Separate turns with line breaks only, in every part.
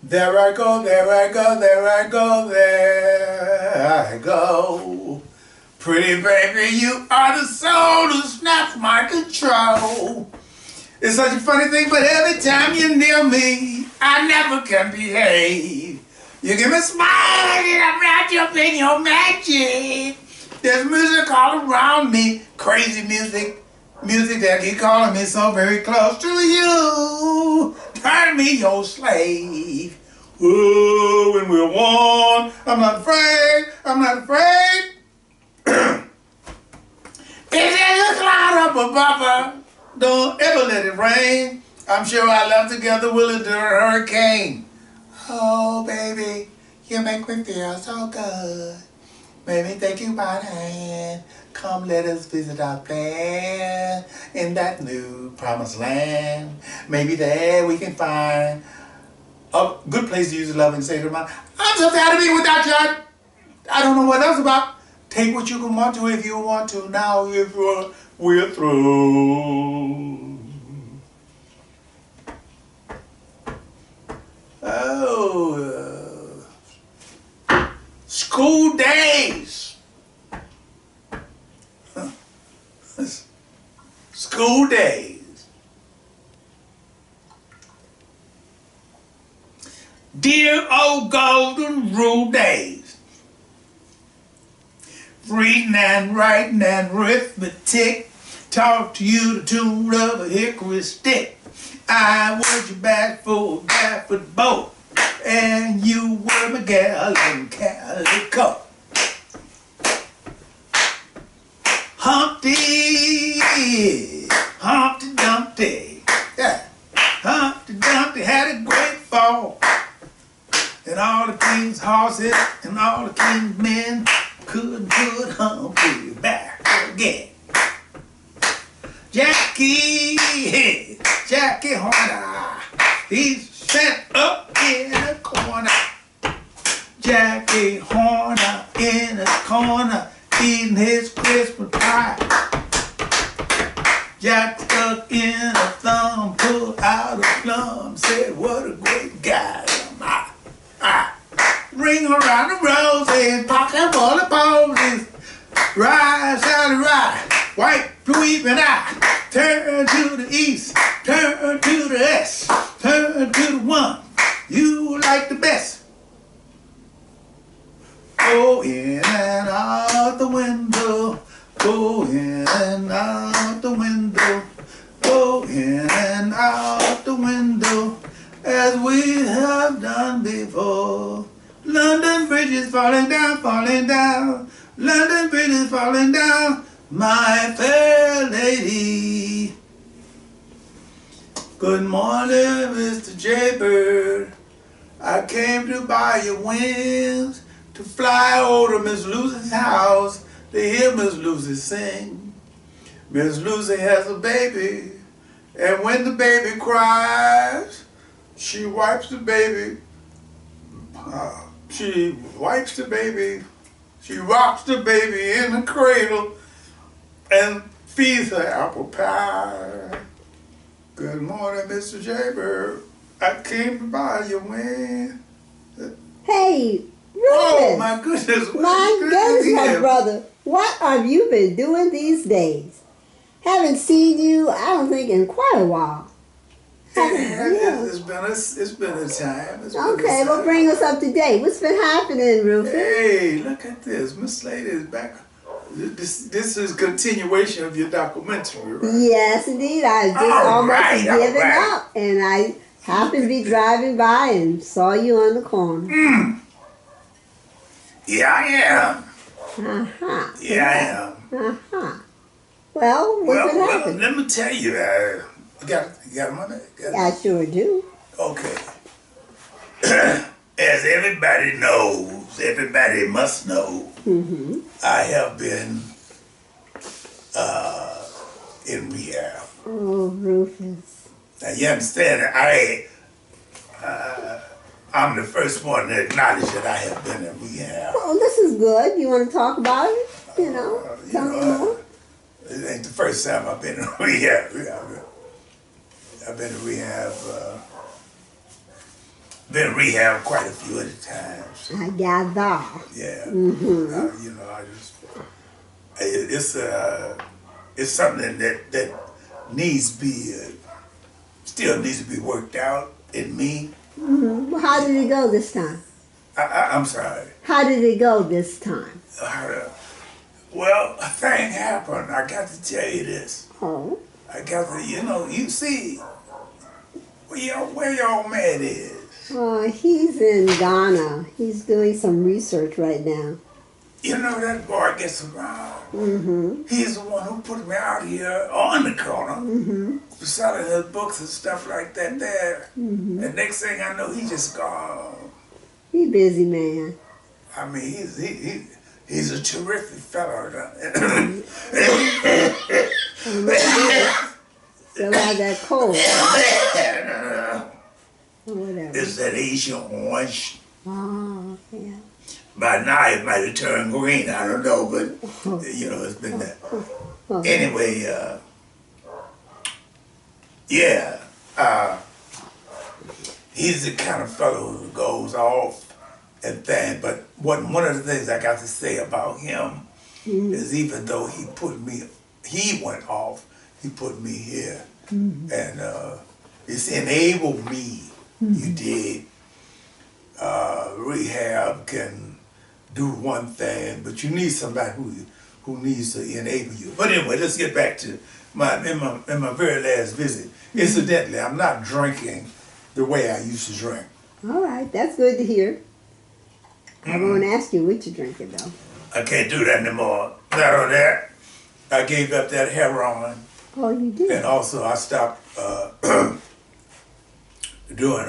There I go, there I go, there I go, there I go. Pretty baby, you are the soul who snaps my control. It's such a funny thing, but every time you're near me, I never can behave. You give me a smile and I'm wrapped up in your magic. There's music all around me, crazy music that keep calling me so very close to you. Turn me your slave. Ooh, when we're one, I'm not afraid, I'm not afraid. If there's a cloud up above her, don't ever let it rain. I'm sure our love together will endure a hurricane. Oh, baby, you make me feel so good. Make me take you by the hand. Come let us visit our plan in that new promised land. Maybe there we can find a good place to use love and say to mine. I'm so tired of being without you. I don't know what that's about. Take what you can want to if you want to. Now if we're through. Oh, school days. School days. Dear old golden rule days. Reading and writing and arithmetic. Talk to you the tune of a hickory stick. I was your bashful Gafford boat, and you were my gal in calico. Humpty, Humpty Dumpty, yeah. Humpty Dumpty had a great fall, and all the king's horses and all the king's men couldn't put Humpty back again. Jackie Horner, he's set up in a corner. Jackie Horner in a corner, eating his Christmas pie. Jack stuck in a thumb, pulled out a plum, said, what a great guy am I. Ring around the roses, pocket full of posies. Rise, Sally, rise, white, weeping eye. Turn to the east, turn to the west, turn to the one you like the best. Go in and out the window, go in and out the window, go in and out the window, as we have done before. London Bridge is falling down, falling down. London Bridge is falling down, my fair lady. Good morning, Mr. Jaybird. I came to buy your wings to fly over to Miss Lucy's house to hear Miss Lucy sing. Miss Lucy has a baby, and when the baby cries, she wipes the baby. She wipes the baby. She rocks the baby in the cradle and feeds her apple pie. Good morning, Mr. Jaybird. I came to buy your wing.
Hey, Rufus.
Oh, my goodness.
My goodness, my brother. What have you been doing these days? Haven't seen you, I don't think, in quite a while.
It's been a time.
Okay, well, bring us up to date. What's been happening, Rufus?
Hey, look at this. Miss Slater is back. This is a continuation of your documentary, right?
Yes, indeed. I just almost given up, and I happened to be driving by and saw you on the corner.
Yeah, I am.
Uh-huh.
Yeah, I am.
Uh-huh. Well, what's been happening?
Let me tell you, you got money?
I sure do.
Okay. As everybody knows, everybody must know, I have been in rehab.
Oh, Rufus.
Now you understand that I'm the first one to acknowledge that I have been in rehab.
Well, this is good. You want to talk about it? Tell me more.
It ain't the first time I've been in rehab. I've been in rehab been rehab quite a few other times.
I gather.
Yeah.
Mm-hmm.
You know, it's something that needs to be still needs to be worked out in me.
Mm-hmm. Well, how did it go this time?
I'm sorry.
How did it go this time?
Well, a thing happened. I got to tell you this.
Oh.
I got to, you see where your old man is.
He's in Ghana. He's doing some research right now.
You know, that boy gets around.
Mm-hmm.
He's the one who put me out here on the corner, selling his books and stuff like that there. And next thing I know, he just gone.
He busy man.
I mean, he's a terrific fellow.
Still have that cold. Or whatever.
It's that Asian orange.
Oh, yeah.
By now it might have turned green, I don't know, but you know, it's been that. Anyway, he's the kind of fellow who goes off and thing, but one of the things I got to say about him is even though he went off, he put me here. And it's enabled me, you did. Rehab can do one thing, but you need somebody who needs to enable you. But anyway, let's get back to my very last visit. Incidentally, I'm not drinking the way I used to drink.
All right, that's good to hear. I won't ask you what you're drinking, though.
I can't do that anymore. Not on that. I gave up that heroin.
Oh, you did?
And also I stopped doing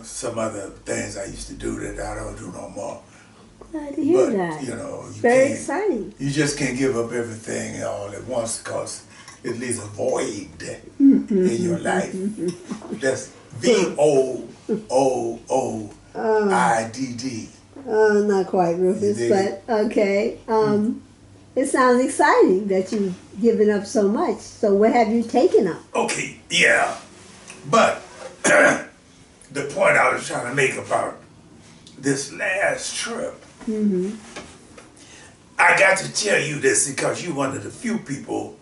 some other things I used to do that I don't do no more.
Glad to hear
But,
that.
you know,
Very exciting.
You just can't give up everything all at once because it leaves a void in your life. That's VOOOIDD.
Not quite, Rufus, but okay. It sounds exciting that you've given up so much. So what have you taken up?
Okay, yeah. But the point I was trying to make about this last trip, I got to tell you this because you're one of the few people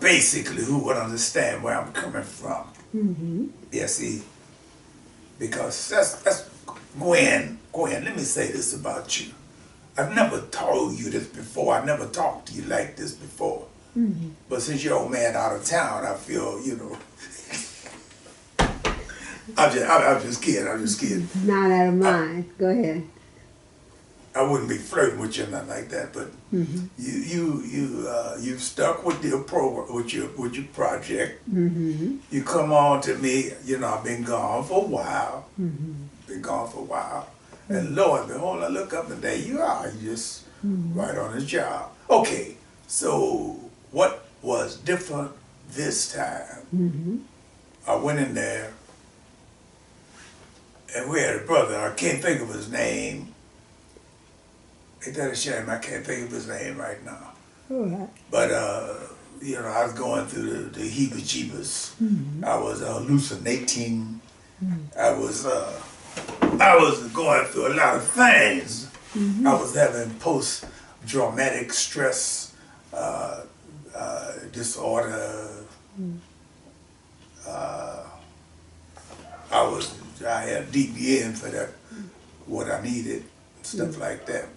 basically who would understand where I'm coming from. Yeah, see? Because that's Gwen, let me say this about you. I've never told you this before. I never talked to you like this before. But since your old man out of town, I feel, you know, I'm just kidding.
Not out of mind. Go ahead.
I wouldn't be flirting with you or nothing like that, but you stuck with your program, with your project. You come on to me. You know, I've been gone for a while. And lo and behold, I look up and there you are. You just right on the job. Okay, so what was different this time? I went in there, and we had a brother. I can't think of his name. Ain't that a shame? I can't think of his name right now.
All right.
But, you know, I was going through the heebie-jeebies. I was hallucinating. I was going through a lot of things. I was having post-traumatic stress disorder. I had DBN for that, what I needed, stuff like that.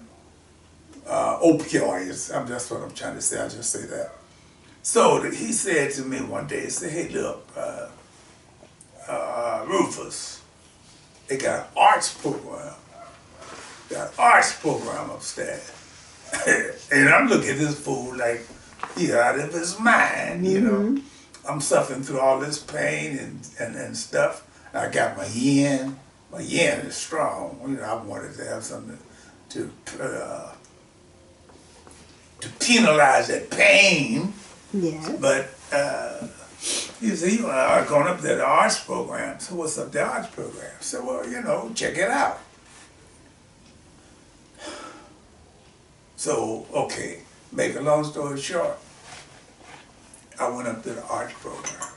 Opioids, that's what I'm trying to say, I'll just say that. So he said to me one day, he said, hey look, Rufus, they got an arts program. Upstairs. And I'm looking at this fool like he out of his mind, you know. I'm suffering through all this pain and stuff. I got my yen. My yen is strong. You know, I wanted to have something to penalize that pain.
Yeah.
But you see, you are going up to the arts program. So what's up the arts program? So, well, you know, check it out. So, okay, make a long story short, I went up to the arts program.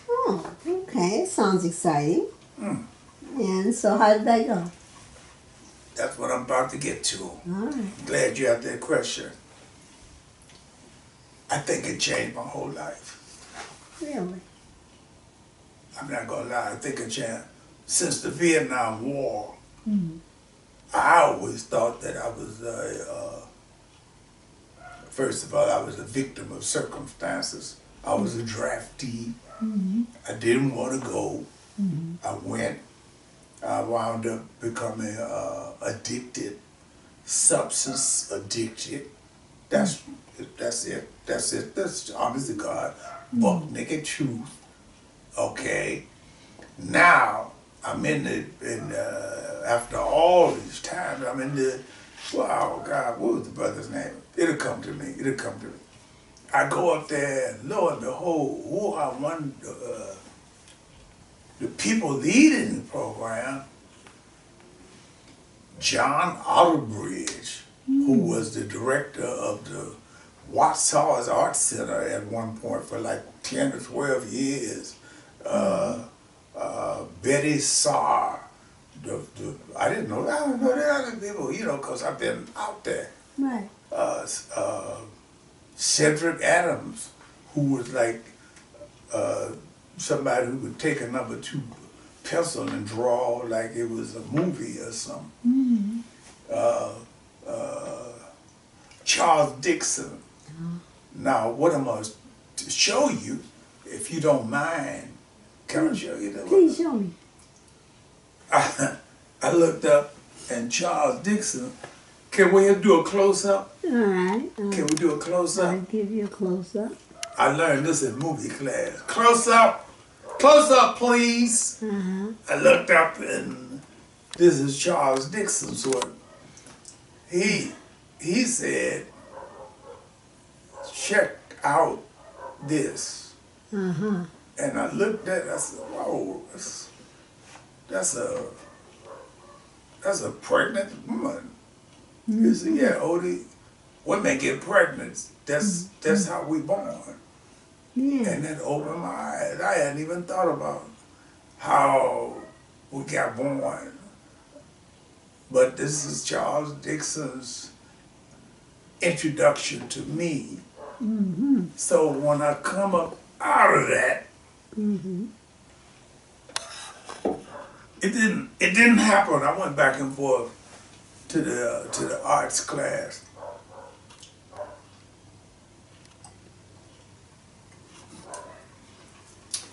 Oh, okay. Okay, sounds exciting.
Mm.
And so how did that go?
That's what I'm about to get to.
All right.
Glad you asked that question. I think it changed my whole life.
Really?
I'm not gonna lie, I think it changed. Since the Vietnam War,
Mm-hmm.
I always thought that I was first of all, I was a victim of circumstances. I was a draftee.
Mm-hmm.
I didn't want to go.
Mm-hmm.
I went. I wound up becoming addicted, substance addicted. That's it. That's it. That's honest to God, buck naked truth. Okay. Now I'm after all these times, I'm in the. Wow, God, what was the brother's name? It'll come to me. It'll come to me. I go up there, and lo and behold, who I wonder. The people leading the program, John Outerbridge, who was the director of the Wausau's Art Center at one point for like 10 or 12 years. Betty Saar, I didn't know that. I don't know the other people, because I've been out there.
Right.
Cedric Adams, who was like somebody who could take a number 2 pencil and draw like it was a movie or something.
Mm-hmm.
Charles Dixon. Now, what I'm going to show you, if you don't mind, can I show you that?
Please show me.
I looked up, and Charles Dixon, can we do a close-up?
All right.
Can we do a close-up?
I'll give you a close-up.
I learned this in movie class. Close-up, please.
Uh-huh.
I looked up, and this is Charles Dixon's work. He said, check out this.
Uh-huh.
And I looked at it, I said, whoa, that's a pregnant woman. He said, yeah, Odei, women get pregnant. That's how we born.
Yeah.
And that opened my eyes. I hadn't even thought about how we got born. But this is Charles Dixon's introduction to me.
Mm-hmm.
So when I come up out of that,
Mm-hmm.
it didn't happen. I went back and forth to the arts class.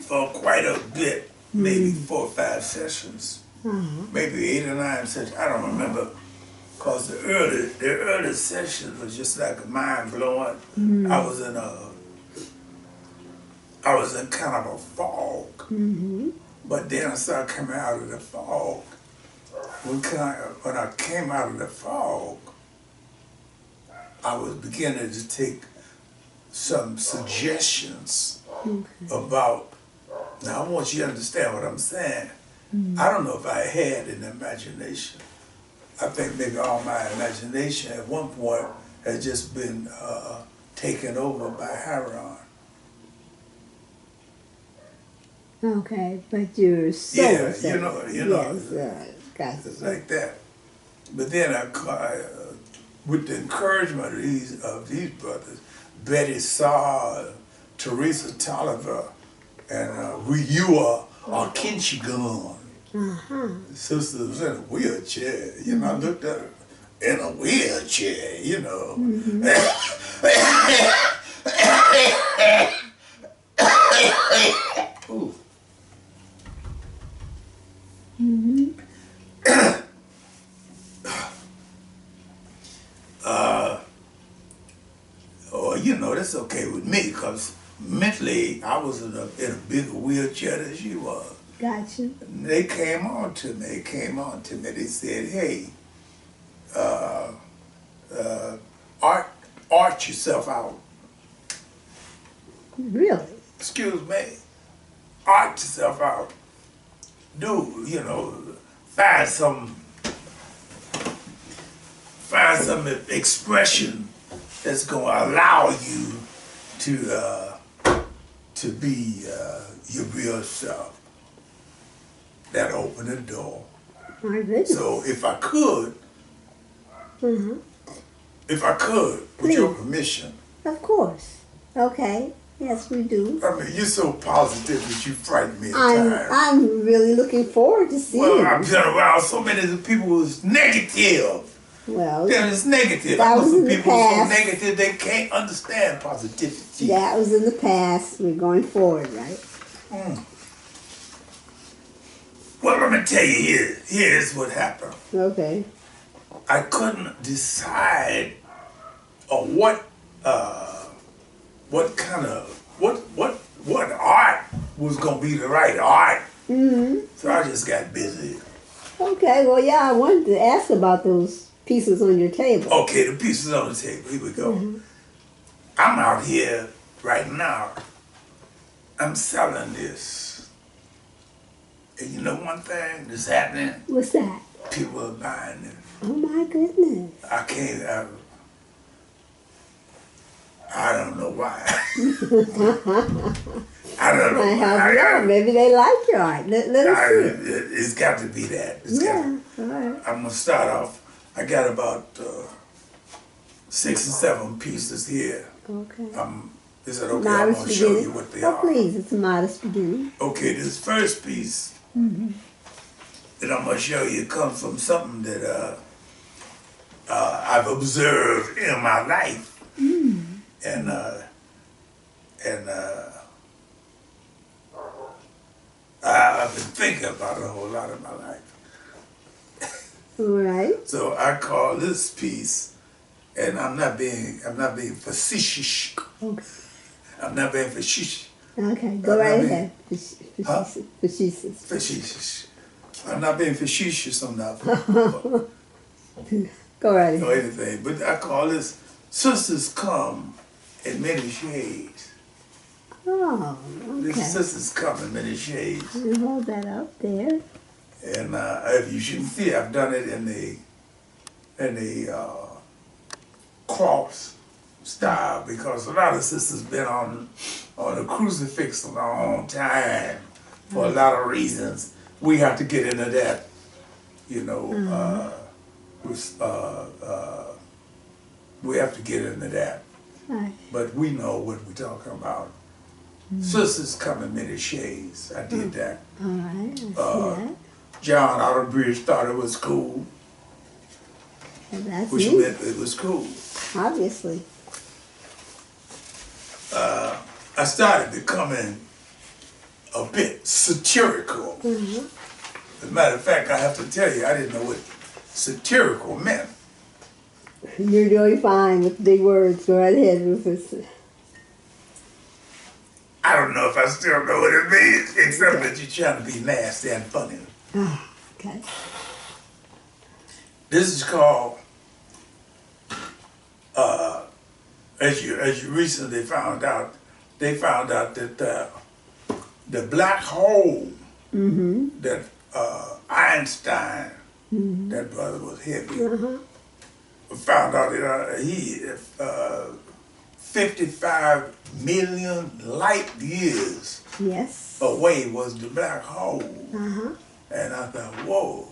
For quite a bit, maybe 4 or 5 sessions, maybe 8 or 9 sessions. I don't remember, cause the early sessions was just like mind blowing. I was in kind of a fog, but then I started coming out of the fog. When I came out of the fog, I was beginning to take some suggestions about. Now I want you to understand what I'm saying. I don't know if I had an imagination. I think maybe all my imagination at one point had just been taken over by heroin.
Okay, but your soul.
Yeah,
said
you know.
Yes, gotcha.
It's like that. But then I with the encouragement of these brothers, Betty Saar, Teresa Tolliver, and Ryua Arkinchigun. Sister was in a wheelchair. I looked at her in a wheelchair, Ooh. That's okay with me, because mentally I was in a bigger wheelchair than she was.
Gotcha.
And they came on to me. They said, hey, arch yourself out.
Really?
Excuse me. Arch yourself out. Do, find some expression that's going to allow you to be your real self. that opened the door.
My goodness.
So if I could,
Mm-hmm.
with
Please.
your permission.
Of course. Okay. Yes, we do.
I mean, you're so positive that you frighten me at times.
I'm really looking forward to seeing
Well,
you.
I've been around so many people who's negative.
Well,
They're just negative.
that
I know
was
some
in the
people who are so
past.
negative they can't understand positivity.
that was in the past. We're going forward, right?
Well, let me tell you, here's what happened.
Okay.
I couldn't decide on what art was gonna be the right art.
Mm-hmm.
So I just got busy.
Okay. Well, yeah, I wanted to ask about those pieces on your table.
Okay, the pieces on the table. Here we go.
Mm-hmm.
I'm out here right now. I'm selling this. And you know one thing that's happening?
What's that?
People are buying it.
Oh my goodness.
I don't know why. I don't know
I help
why.
you out. Maybe they like your art. Let us see.
It's got to be that.
Yeah. All right.
I'm going to start off. I got about 6 or 7 pieces here.
Okay.
Is it okay?
Modest
I'm going to show
beginning.
you what they
Oh,
are.
please. It's a modest beginning.
Okay, this first piece that I'm going to show you comes from something that I've observed in my life. And I've been thinking about it a whole lot in my life.
All right.
So I call this piece, and I'm not being facetious.
Okay.
I'm not being facetious.
Okay. Go right ahead.
Huh?
Facetious.
Facetious. I'm not being facetious on that.
Go right
Or
ahead.
anything. But I call this Sisters Come in Many Shades.
Oh,
These
okay.
sisters come in many shades.
You hold that up there.
And if you should see, I've done it in the cross style because a lot of sisters been on a crucifix a long time for a lot of reasons. We have to get into that, you know. We have to get into that.
Right.
But we know what we're talking about. Sisters come in many shades. I did that.
All right. I see that.
John Outerbridge thought it was cool,
And that's
which
me.
meant it was cool.
Obviously.
I started becoming a bit satirical. As a matter of fact, I have to tell you, I didn't know what satirical meant.
You're doing fine with big words. Go right ahead, Rufus.
I don't know if I still know what it means, except that you're trying to be nasty and funny.
Ah, okay.
This is called, as you recently found out, they found out that the black hole that Einstein, that brother was heavy, found out that he 55 million light years
Yes.
away was the black hole. And I thought, whoa,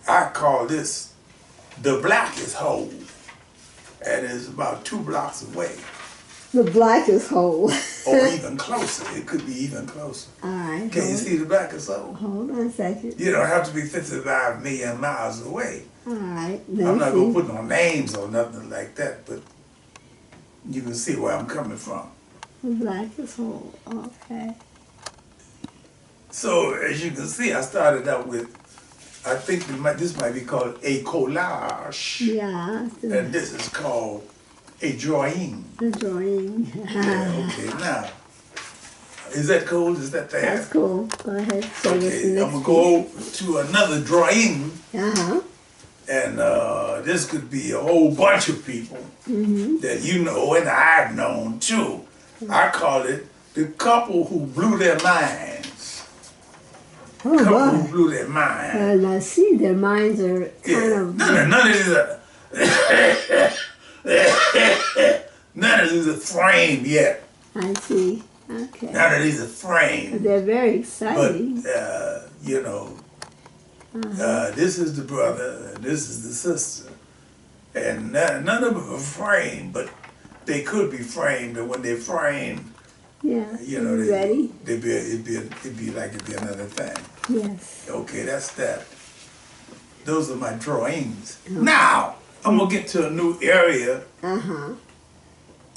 I call this the blackest hole. And it's about 2 blocks away.
The blackest hole.
Or even closer. It could be even closer.
All right.
Can you see the blackest hole?
Hold on a second.
You don't have to be 55 million miles away.
All right.
I'm not going to put no names or nothing like that, but you can see where I'm coming from.
The blackest hole. Okay.
So, as you can see, I started out with, I think this might be called a collage.
Yeah.
And this is called a drawing.
The drawing.
Yeah, okay, now, is that cool? Is that there?
That's cool. Go ahead. Show us the
Okay,
next
I'm going to go to another drawing.
Uh-huh.
And this could be a whole bunch of people that you know and I've known too. I call it the couple who blew their minds.
Oh,
Couple
boy.
who blew their minds.
And I see their minds are kind of...
None of these are framed yet.
I see. Okay.
None of these are framed.
They're very
But
exciting.
you know, this is the brother, and this is the sister. And none of them are framed, but they could be framed, and when they're framed,
yeah,
you know,
ready?
it'd be another thing.
Yes.
Okay, that's that. Those are my drawings. Now, I'm going to get to a new area.
You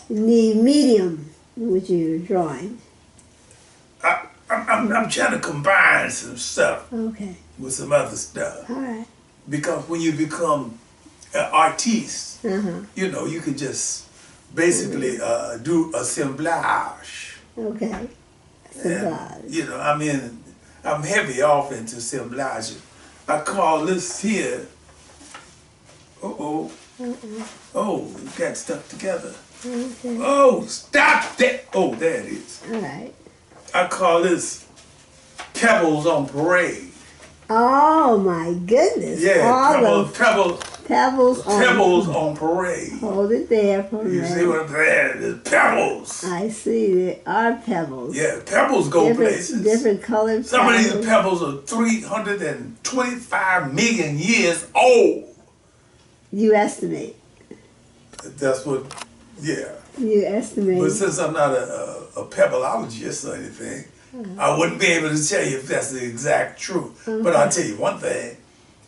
need medium, which you're drawing.
I'm trying to combine some stuff
Okay.
with some other stuff.
All right.
Because when you become an artiste, you know, you can just basically do assemblage.
Okay. Assemblage.
And, you know, I mean, I'm heavy off into assemblage. I call this here, oh, it got stuck together.
Okay.
Oh, stop that. Oh, there it is.
All right.
I call this pebbles on parade.
Oh my goodness.
Yeah,
pebbles
on parade.
Hold it there for a
You
minute.
see what I'm saying? There's pebbles.
I see, there are pebbles.
Yeah, pebbles go places.
Different colored
Some
pebbles.
of these pebbles are 325 million years old.
You estimate.
That's what, yeah.
You estimate.
But since I'm not a pebbleologist or anything, I wouldn't be able to tell you if that's the exact truth. But I'll tell you one thing.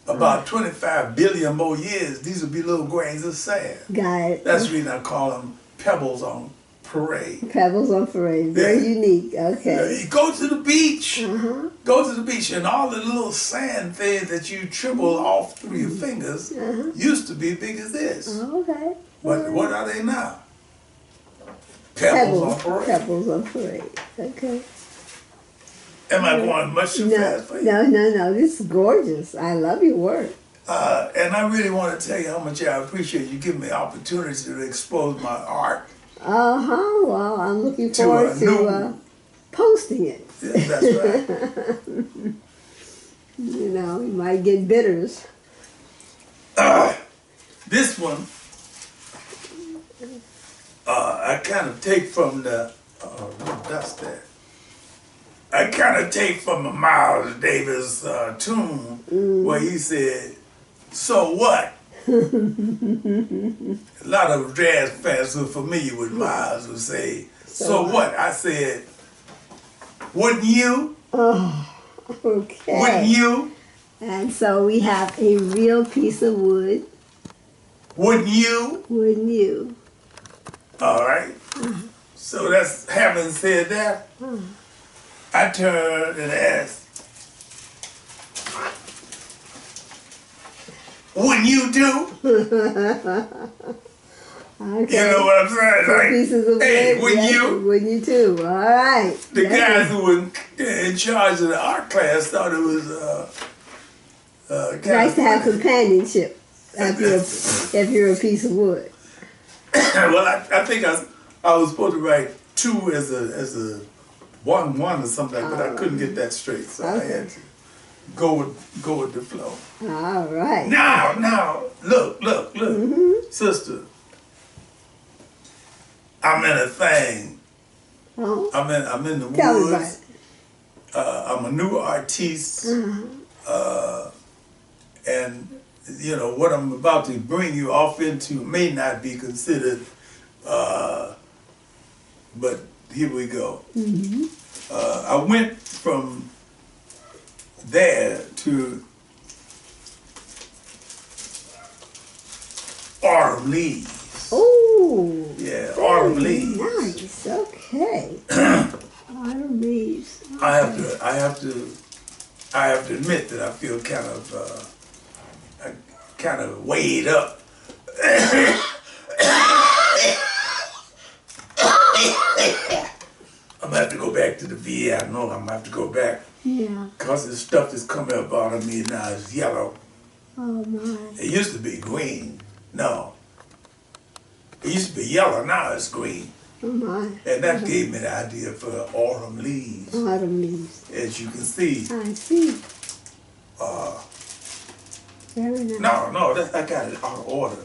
About 25 billion more years, these will be little grains of sand.
Got it.
That's the reason I call them pebbles on parade.
Pebbles on parade. Very unique. Okay.
You go to the beach. Go to the beach, and all the little sand things that you dribble off through your fingers used to be big as this.
Okay.
But what are they now? Pebbles on parade.
Pebbles on parade. Okay.
Am I going much too fast for you?
No. This is gorgeous. I love your work.
And I really want to tell you how much I appreciate you giving me the opportunity to expose my art.
Well, I'm looking forward to posting it.
Yeah, that's right.
You know, you might get bitters.
This one, I kind of take from the, that's that. I kind of take from a Miles Davis tune where he said, "So what?" A lot of jazz fans who are familiar with Miles would say, "So what?" I said, "Wouldn't you?"
Oh, okay.
Wouldn't you?
And so we have a real piece of wood.
Wouldn't you?
Wouldn't you?
All right. So that's, having said that, I turned and asked, "Wouldn't you do?"
Okay.
You know what I'm saying? Like,
Pieces of
hey,
wood.
wouldn't
Yes,
you?
Wouldn't you too? All right.
The
Yes.
guys who were in charge of the art class thought it was
Nice to have companionship if you're a piece of wood.
Well, I think I was supposed to write two as a one or something, but I couldn't get that straight, so I had to go with the flow.
All right.
Now, look, sister. I'm in a thing.
Oh.
I'm in the
Tell me about
woods.
it.
I'm a new artiste, and you know what I'm about to bring you off into may not be considered, but here we go. I went from there to autumn leaves.
Oh.
Yeah, autumn leaves.
Nice. Okay. Autumn leaves.
I have to admit that I feel kind of weighed up. I'm gonna have to go back to the VA. I know I'm gonna have to go back.
Yeah.
Because the stuff that's coming up out of me now is yellow.
Oh my.
It used to be green. No. It used to be yellow, now it's green.
Oh my.
And that gave me the idea for autumn leaves.
Autumn leaves.
As you can see.
I see. Very nice.
No, I got it out of order.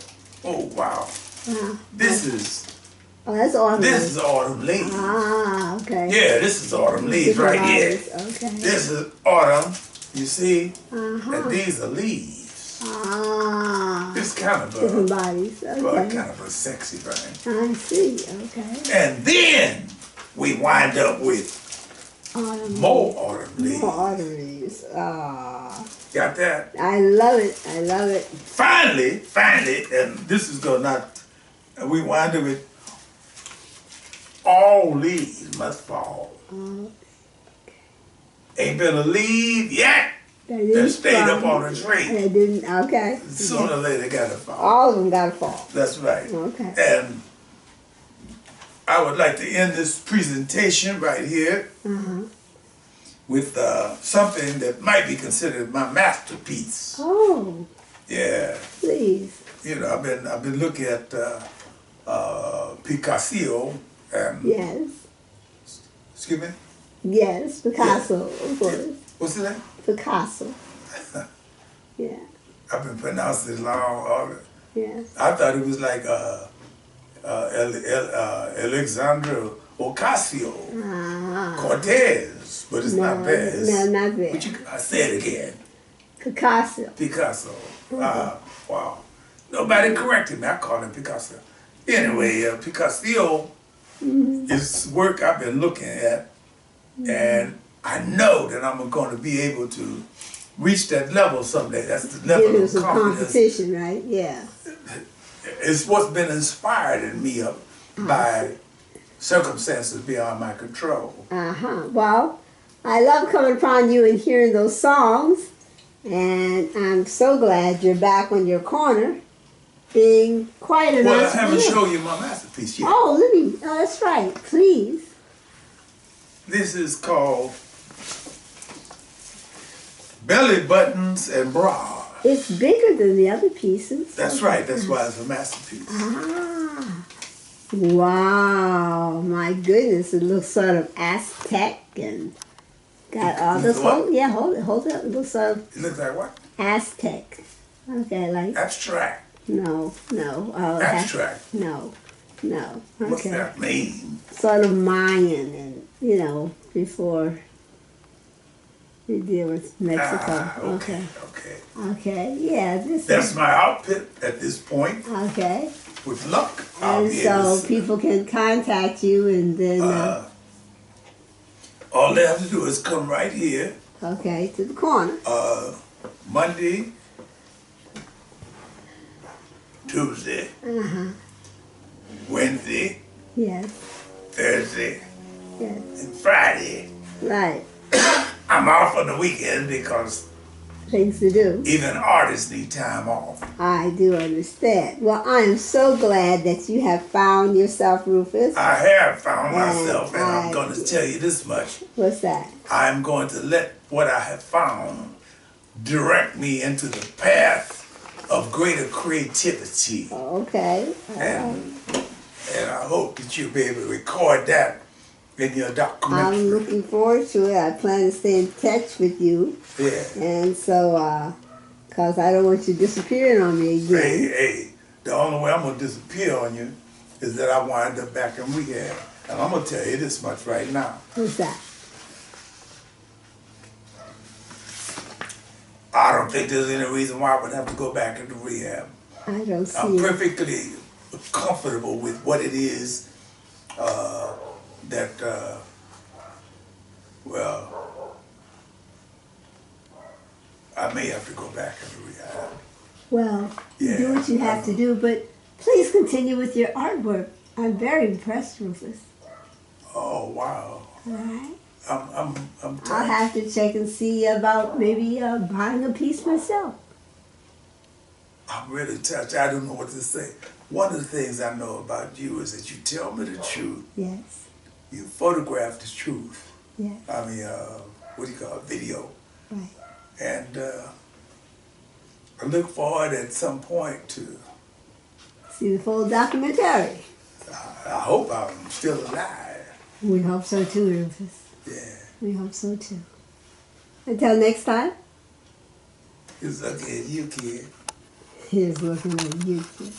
Oh, wow.
Wow.
This is
That's autumn leaves.
This is autumn leaves.
Ah, okay.
Yeah, this is autumn leaves right here.
Okay.
This is autumn. You see?
Uh-huh.
And these are leaves.
Ah.
It's kind of
different bodies. Okay.
well, kind of a sexy thing.
I see. Okay.
And then we wind up with more autumn leaves.
More arteries. Ah.
Got that?
I love it. I love it.
Finally, and this is going not, we wind up with all leaves must fall.
Okay.
Ain't been a leaf yet that stayed up on a tree.
They didn't, okay.
Sooner or later, they gotta fall.
All of them gotta fall.
That's right.
Okay.
And I would like to end this presentation right here with something that might be considered my masterpiece.
Oh.
Yeah.
Please.
You know, I've been looking at Picasso and
Yes.
excuse me.
Yes, Picasso, of course.
What's the name?
Picasso. Yeah.
I've been pronouncing it long.
Yeah.
I thought it was like Alexandra Ocasio-Cortez, but it's not bad.
No, not bad.
But I say it again.
Picasso.
Wow. Nobody corrected me. I call him Picasso. Anyway, Picasso is work I've been looking at, and I know that I'm going to be able to reach that level someday. That's the level of confidence.
Competition, right? Yeah.
It's what's been inspired in me by circumstances beyond my control.
Well, I love coming upon you and hearing those songs, and I'm so glad you're back on your corner, being quite an
Well, I haven't shown you my masterpiece yet.
Oh, let me. Oh, that's right. Please.
This is called Belly Buttons and Bras.
It's bigger than the other pieces.
That's right. That's why it's a masterpiece.
Wow. My goodness. It looks sort of Aztec and got all this. Hold it. It looks sort of.
It looks like what?
Aztec. Okay, like.
Abstract.
No.
Abstract.
No. Okay.
What's that mean?
Sort of Mayan and, before we deal with Mexico.
Okay.
Okay, yeah.
That's my outfit at this point.
Okay.
With luck, I'll
And
be able
so
to
people can contact you and then...
all they have to do is come right here.
Okay, to the corner.
Monday, Tuesday, Wednesday,
Yes.
Thursday,
Yes.
and Friday.
Right.
I'm off on the weekend because
Things to do.
even artists need time off.
I do understand. Well, I am so glad that you have found yourself, Rufus.
I have found myself, and I'm going to tell you this much.
What's that?
I'm going to let what I have found direct me into the path of greater creativity.
Okay.
And I hope that you'll be able to record that in your documentary.
I'm looking forward to it. I plan to stay in touch with you.
Yeah.
And so, because I don't want you disappearing on me again.
Hey, the only way I'm going to disappear on you is that I wind up back in rehab. And I'm going to tell you this much right now.
What's that?
I don't think there's any reason why I would have to go back into rehab.
I don't see
I'm
it.
perfectly comfortable with what it is that, I may have to go back into rehab.
Well, you do what you have to do, but please continue with your artwork. I'm very impressed, Rufus.
Oh, wow.
All right.
I'm
I'll have to check and see about maybe buying a piece myself.
I'm really touched. I don't know what to say. One of the things I know about you is that you tell me the truth.
Yes.
You photograph the truth.
Yes.
I mean, what do you call it? Video.
Right.
And I look forward at some point to...
See the full documentary.
I hope I'm still alive.
We hope so too, Rufus.
Yeah.
We hope so too. Until next time.
It's looking at you, kid.
Here's looking at you, kid.